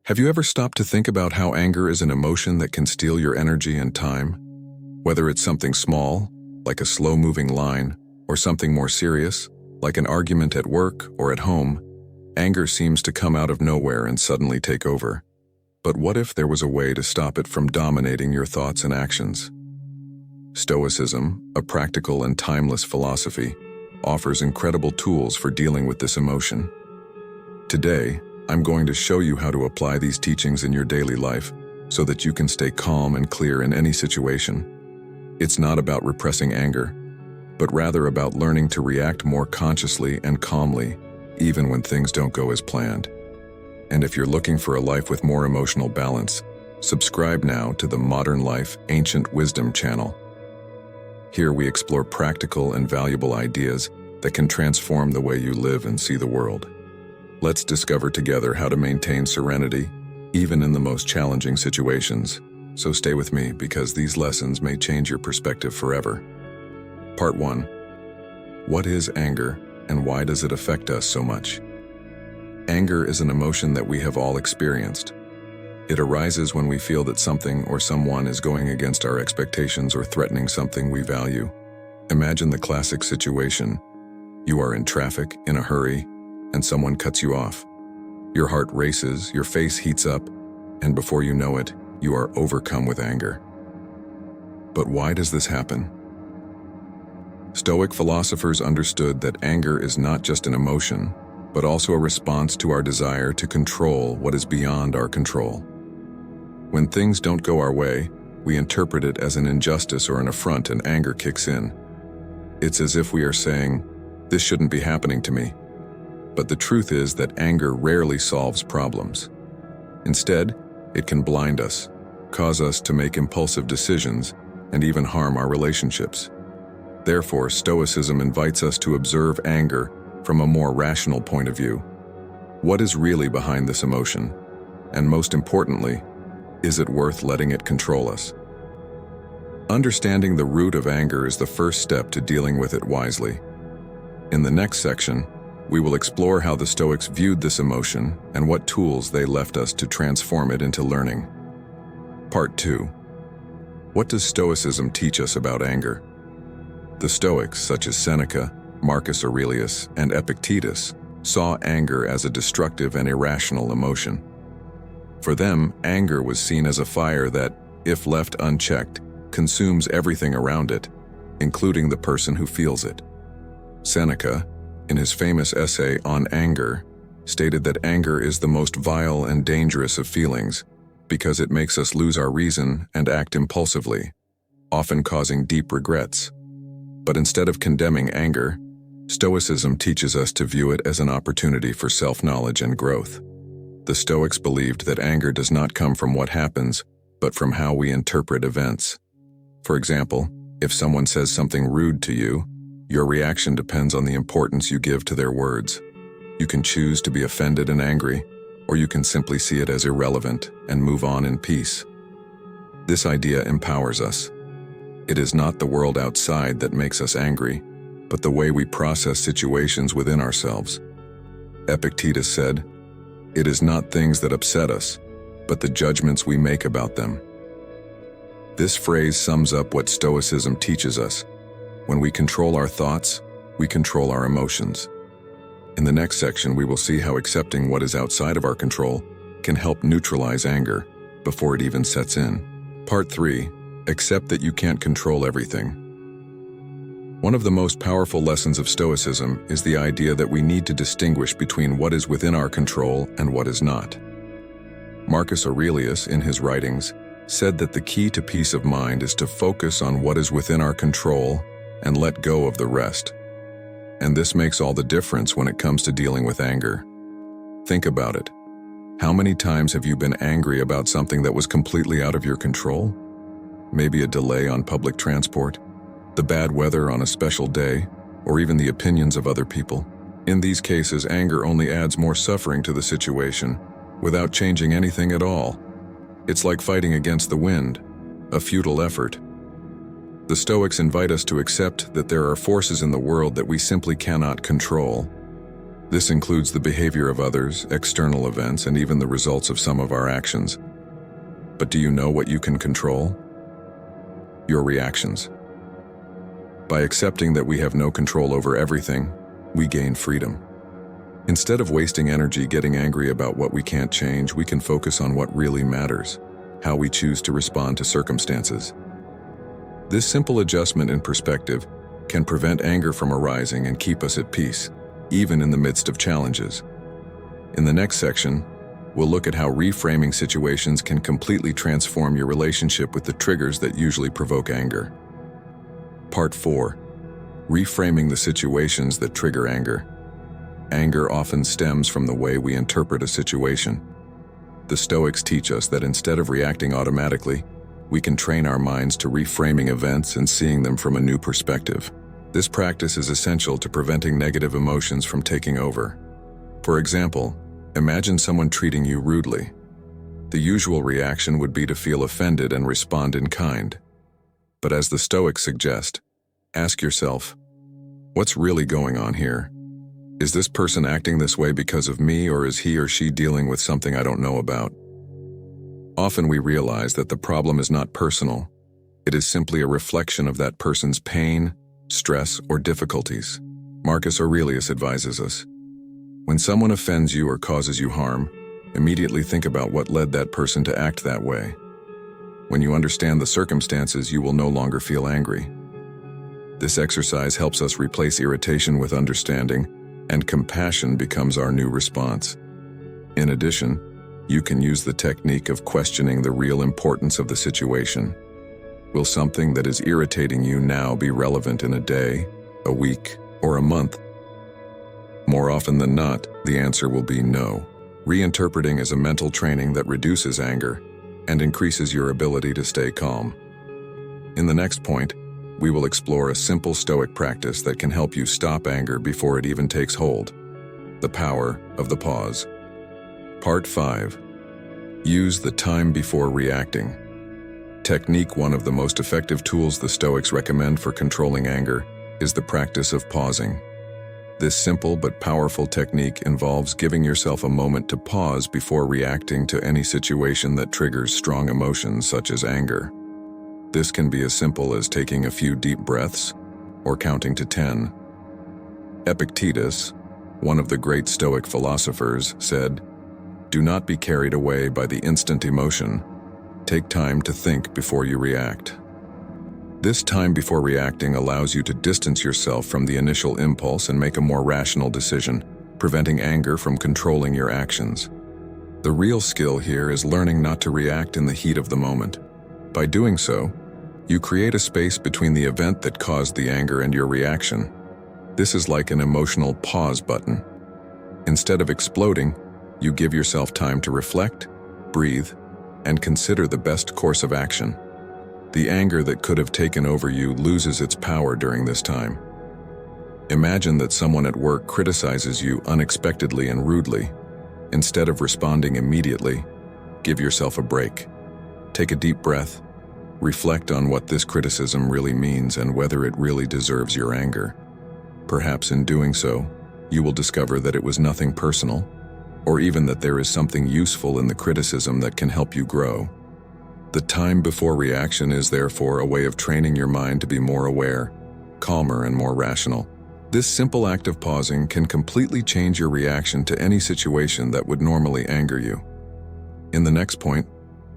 Have you ever stopped to think about how anger is an emotion that can steal your energy and time? Whether it's something small, like a slow-moving line, or something more serious, like an argument at work or at home, anger seems to come out of nowhere and suddenly take over. But what if there was a way to stop it from dominating your thoughts and actions? Stoicism, a practical and timeless philosophy, offers incredible tools for dealing with this emotion. Today, I'm going to show you how to apply these teachings in your daily life so that you can stay calm and clear in any situation. It's not about repressing anger, but rather about learning to react more consciously and calmly, even when things don't go as planned. And if you're looking for a life with more emotional balance, subscribe now to the Modern Life Ancient Wisdom channel. Here we explore practical and valuable ideas that can transform the way you live and see the world. Let's discover together how to maintain serenity, even in the most challenging situations. So stay with me because these lessons may change your perspective forever. Part 1. What is anger and why does it affect us so much? Anger is an emotion that we have all experienced. It arises when we feel that something or someone is going against our expectations or threatening something we value. Imagine the classic situation. You are in traffic, in a hurry, and someone cuts you off. Your heart races, your face heats up, and before you know it, you are overcome with anger. But why does this happen? Stoic philosophers understood that anger is not just an emotion, but also a response to our desire to control what is beyond our control. When things don't go our way, we interpret it as an injustice or an affront, and anger kicks in. It's as if we are saying, "This shouldn't be happening to me." But the truth is that anger rarely solves problems. Instead, it can blind us, cause us to make impulsive decisions, and even harm our relationships. Therefore, Stoicism invites us to observe anger from a more rational point of view. What is really behind this emotion? And most importantly, is it worth letting it control us? Understanding the root of anger is the first step to dealing with it wisely. In the next section, we will explore how the Stoics viewed this emotion and what tools they left us to transform it into learning. Part 2. What does Stoicism teach us about anger? The Stoics, such as Seneca, Marcus Aurelius, and Epictetus, saw anger as a destructive and irrational emotion. For them, anger was seen as a fire that, if left unchecked, consumes everything around it, including the person who feels it. Seneca, in his famous essay on anger, stated that anger is the most vile and dangerous of feelings because it makes us lose our reason and act impulsively, often causing deep regrets. But instead of condemning anger, Stoicism teaches us to view it as an opportunity for self-knowledge and growth. The Stoics believed that anger does not come from what happens, but from how we interpret events. For example, if someone says something rude to you, your reaction depends on the importance you give to their words. You can choose to be offended and angry, or you can simply see it as irrelevant and move on in peace. This idea empowers us. It is not the world outside that makes us angry, but the way we process situations within ourselves. Epictetus said, "It is not things that upset us, but the judgments we make about them." This phrase sums up what Stoicism teaches us. When we control our thoughts, we control our emotions. In the next section, we will see how accepting what is outside of our control can help neutralize anger before it even sets in. Part 3. Accept that you can't control everything. One of the most powerful lessons of Stoicism is the idea that we need to distinguish between what is within our control and what is not. Marcus Aurelius, in his writings, said that the key to peace of mind is to focus on what is within our control and let go of the rest. And this makes all the difference when it comes to dealing with anger. Think about it. How many times have you been angry about something that was completely out of your control? Maybe a delay on public transport, the bad weather on a special day, or even the opinions of other people. In these cases, anger only adds more suffering to the situation without changing anything at all. It's like fighting against the wind, a futile effort. The Stoics invite us to accept that there are forces in the world that we simply cannot control. This includes the behavior of others, external events, and even the results of some of our actions. But do you know what you can control? Your reactions. By accepting that we have no control over everything, we gain freedom. Instead of wasting energy getting angry about what we can't change, we can focus on what really matters, how we choose to respond to circumstances. This simple adjustment in perspective can prevent anger from arising and keep us at peace, even in the midst of challenges. In the next section, we'll look at how reframing situations can completely transform your relationship with the triggers that usually provoke anger. Part 4. Reframing the situations that trigger anger. Anger often stems from the way we interpret a situation. The Stoics teach us that instead of reacting automatically, we can train our minds to reframing events and seeing them from a new perspective. This practice is essential to preventing negative emotions from taking over. For example, imagine someone treating you rudely. The usual reaction would be to feel offended and respond in kind. But as the Stoics suggest, ask yourself, what's really going on here? Is this person acting this way because of me, or is he or she dealing with something I don't know about? Often we realize that the problem is not personal. It is simply a reflection of that person's pain, stress, or difficulties. Marcus Aurelius advises us, when someone offends you or causes you harm, immediately think about what led that person to act that way. When you understand the circumstances, you will no longer feel angry. This exercise helps us replace irritation with understanding, and compassion becomes our new response. In addition, you can use the technique of questioning the real importance of the situation. Will something that is irritating you now be relevant in a day, a week, or a month? More often than not, the answer will be no. Reinterpreting is a mental training that reduces anger and increases your ability to stay calm. In the next point, we will explore a simple Stoic practice that can help you stop anger before it even takes hold. The power of the pause. Part 5. Use the time before reacting. Technique. One of the most effective tools the Stoics recommend for controlling anger is the practice of pausing. This simple but powerful technique involves giving yourself a moment to pause before reacting to any situation that triggers strong emotions such as anger. This can be as simple as taking a few deep breaths or counting to 10. Epictetus, one of the great Stoic philosophers, said, "Do not be carried away by the instant emotion. Take time to think before you react." This time before reacting allows you to distance yourself from the initial impulse and make a more rational decision, preventing anger from controlling your actions. The real skill here is learning not to react in the heat of the moment. By doing so, you create a space between the event that caused the anger and your reaction. This is like an emotional pause button. Instead of exploding, you give yourself time to reflect, breathe, and consider the best course of action. The anger that could have taken over you loses its power during this time. Imagine that someone at work criticizes you unexpectedly and rudely. Instead of responding immediately, give yourself a break. Take a deep breath. Reflect on what this criticism really means and whether it really deserves your anger. Perhaps in doing so, you will discover that it was nothing personal, or even that there is something useful in the criticism that can help you grow. The time before reaction is therefore a way of training your mind to be more aware, calmer, and more rational. This simple act of pausing can completely change your reaction to any situation that would normally anger you. In the next point,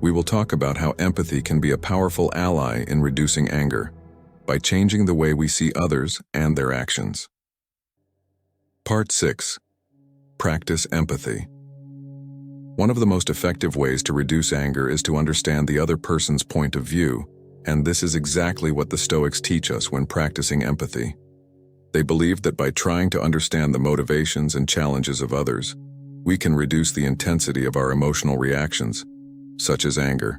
we will talk about how empathy can be a powerful ally in reducing anger by changing the way we see others and their actions. Part 6. Practice empathy. One of the most effective ways to reduce anger is to understand the other person's point of view, and this is exactly what the Stoics teach us when practicing empathy. They believe that by trying to understand the motivations and challenges of others, we can reduce the intensity of our emotional reactions, such as anger.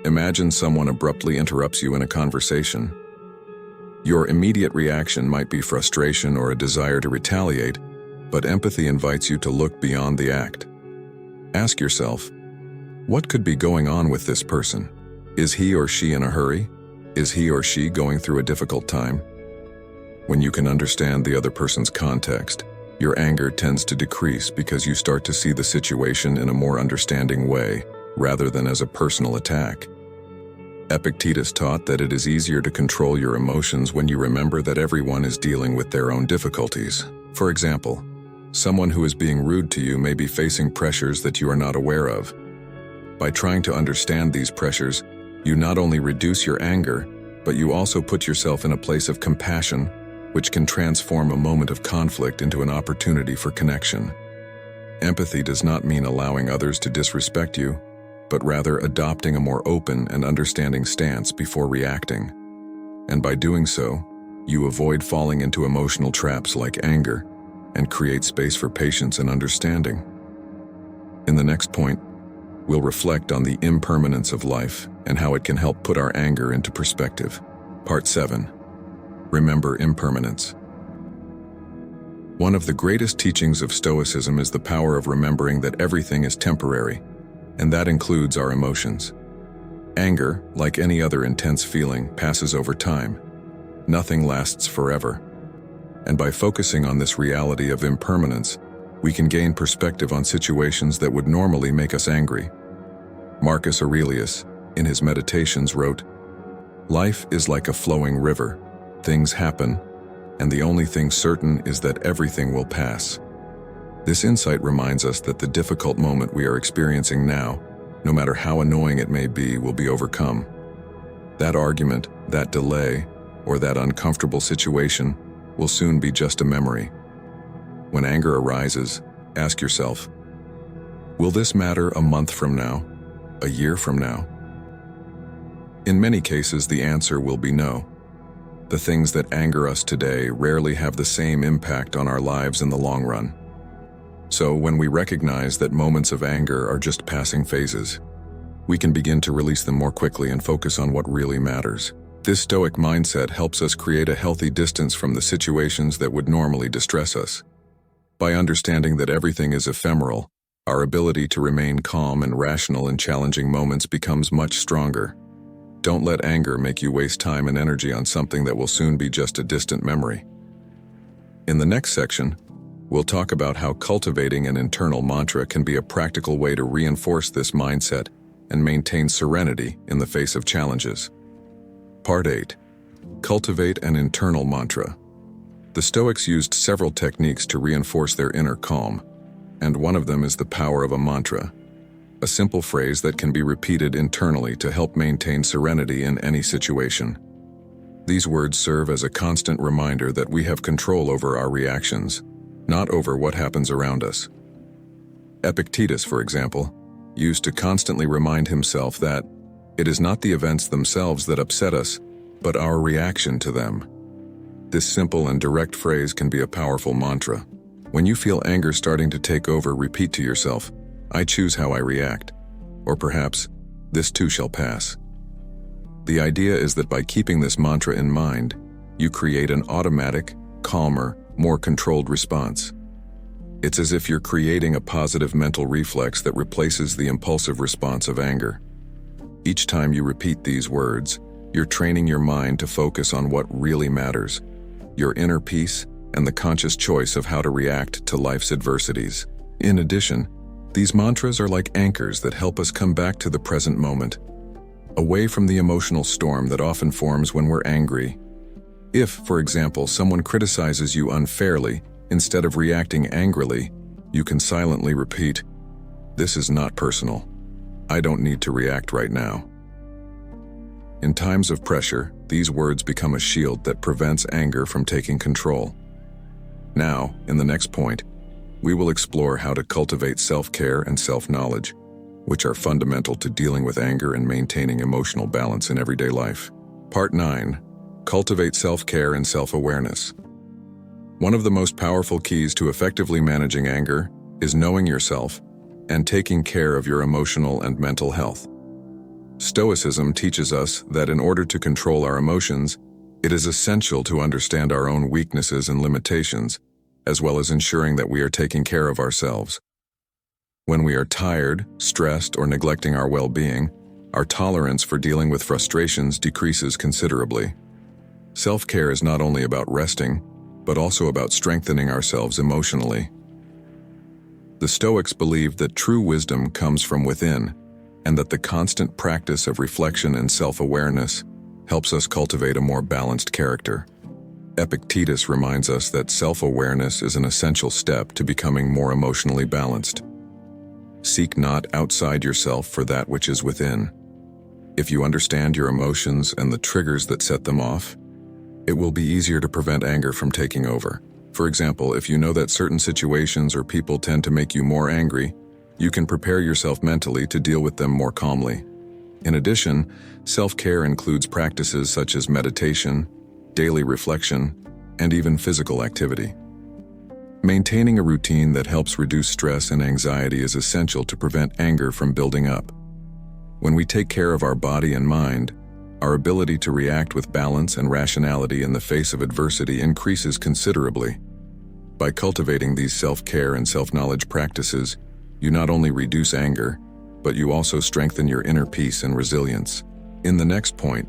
Imagine someone abruptly interrupts you in a conversation. Your immediate reaction might be frustration or a desire to retaliate, but empathy invites you to look beyond the act. Ask yourself, what could be going on with this person? Is he or she in a hurry? Is he or she going through a difficult time? When you can understand the other person's context, Your anger tends to decrease because you start to see the situation in a more understanding way, rather than as a personal attack. Epictetus taught that it is easier to control your emotions when you remember that everyone is dealing with their own difficulties. For example, someone who is being rude to you may be facing pressures that you are not aware of. By trying to understand these pressures, you not only reduce your anger, but you also put yourself in a place of compassion, which can transform a moment of conflict into an opportunity for connection. Empathy does not mean allowing others to disrespect you, but rather adopting a more open and understanding stance before reacting. And by doing so, you avoid falling into emotional traps like anger and create space for patience and understanding. In the next point, we'll reflect on the impermanence of life and how it can help put our anger into perspective. Part 7. Remember impermanence. One of the greatest teachings of Stoicism is the power of remembering that everything is temporary, and that includes our emotions. Anger, like any other intense feeling, passes over time. Nothing lasts forever. And by focusing on this reality of impermanence, we can gain perspective on situations that would normally make us angry. Marcus Aurelius, in his Meditations, wrote, "Life is like a flowing river. Things happen, and the only thing certain is that everything will pass." This insight reminds us that the difficult moment we are experiencing now, no matter how annoying it may be, will be overcome. That argument, that delay, or that uncomfortable situation will soon be just a memory. When anger arises, ask yourself, will this matter a month from now? A year from now? In many cases, the answer will be no. The things that anger us today rarely have the same impact on our lives in the long run. So when we recognize that moments of anger are just passing phases, we can begin to release them more quickly and focus on what really matters. This Stoic mindset helps us create a healthy distance from the situations that would normally distress us. By understanding that everything is ephemeral, our ability to remain calm and rational in challenging moments becomes much stronger. Don't let anger make you waste time and energy on something that will soon be just a distant memory. In the next section, we'll talk about how cultivating an internal mantra can be a practical way to reinforce this mindset and maintain serenity in the face of challenges. Part 8. Cultivate an internal mantra. The Stoics used several techniques to reinforce their inner calm, and one of them is the power of a mantra, a simple phrase that can be repeated internally to help maintain serenity in any situation. These words serve as a constant reminder that we have control over our reactions, not over what happens around us. Epictetus, for example, used to constantly remind himself that it is not the events themselves that upset us, but our reaction to them. This simple and direct phrase can be a powerful mantra. When you feel anger starting to take over, repeat to yourself, "I choose how I react," or perhaps, "This too shall pass." The idea is that by keeping this mantra in mind, you create an automatic, calmer, more controlled response. It's as if you're creating a positive mental reflex that replaces the impulsive response of anger. Each time you repeat these words, you're training your mind to focus on what really matters, your inner peace and the conscious choice of how to react to life's adversities. In addition, these mantras are like anchors that help us come back to the present moment, away from the emotional storm that often forms when we're angry. If, for example, someone criticizes you unfairly, instead of reacting angrily, you can silently repeat, "This is not personal. I don't need to react right now." In times of pressure, these words become a shield that prevents anger from taking control. Now, in the next point, we will explore how to cultivate self-care and self-knowledge, which are fundamental to dealing with anger and maintaining emotional balance in everyday life. Part 9. Cultivate self-care and self-awareness. One of the most powerful keys to effectively managing anger is knowing yourself and taking care of your emotional and mental health. Stoicism teaches us that in order to control our emotions, it is essential to understand our own weaknesses and limitations, as well as ensuring that we are taking care of ourselves. When we are tired, stressed, or neglecting our well-being, our tolerance for dealing with frustrations decreases considerably. Self-care is not only about resting, but also about strengthening ourselves emotionally. The Stoics believed that true wisdom comes from within, and that the constant practice of reflection and self-awareness helps us cultivate a more balanced character. Epictetus reminds us that self-awareness is an essential step to becoming more emotionally balanced. Seek not outside yourself for that which is within. If you understand your emotions and the triggers that set them off, it will be easier to prevent anger from taking over. For example, if you know that certain situations or people tend to make you more angry, you can prepare yourself mentally to deal with them more calmly. In addition, self-care includes practices such as meditation, daily reflection, and even physical activity. Maintaining a routine that helps reduce stress and anxiety is essential to prevent anger from building up. When we take care of our body and mind, our ability to react with balance and rationality in the face of adversity increases considerably. By cultivating these self-care and self-knowledge practices, you not only reduce anger, but you also strengthen your inner peace and resilience. In the next point,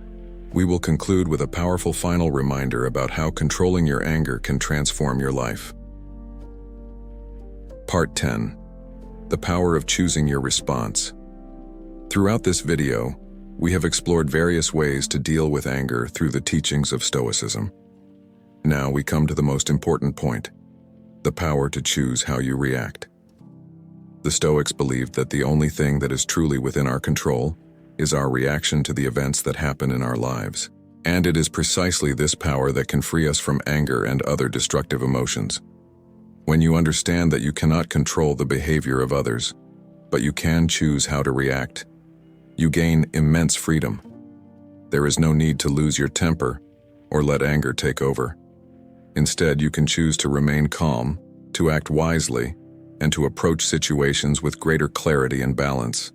we will conclude with a powerful final reminder about how controlling your anger can transform your life. Part 10. The power of choosing your response. Throughout this video, we have explored various ways to deal with anger through the teachings of Stoicism. Now we come to the most important point, the power to choose how you react. The Stoics believed that the only thing that is truly within our control is our reaction to the events that happen in our lives. And it is precisely this power that can free us from anger and other destructive emotions. When you understand that you cannot control the behavior of others, but you can choose how to react, you gain immense freedom. There is no need to lose your temper or let anger take over. Instead, you can choose to remain calm, to act wisely, and to approach situations with greater clarity and balance.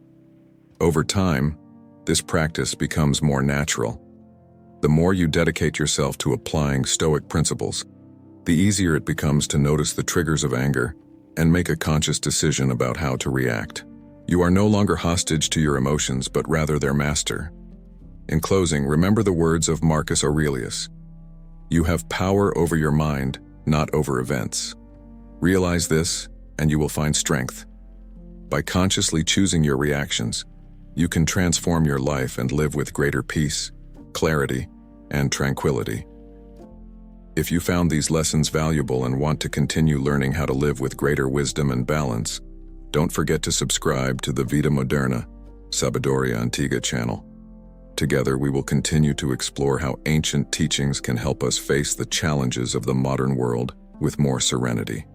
Over time, this practice becomes more natural. The more you dedicate yourself to applying Stoic principles, the easier it becomes to notice the triggers of anger and make a conscious decision about how to react. You are no longer hostage to your emotions, but rather their master. In closing, remember the words of Marcus Aurelius. You have power over your mind, not over events. Realize this, and you will find strength. By consciously choosing your reactions, you can transform your life and live with greater peace, clarity, and tranquility. If you found these lessons valuable and want to continue learning how to live with greater wisdom and balance, don't forget to subscribe to the Vita Moderna, Sabiduria Antiga channel. Together, we will continue to explore how ancient teachings can help us face the challenges of the modern world with more serenity.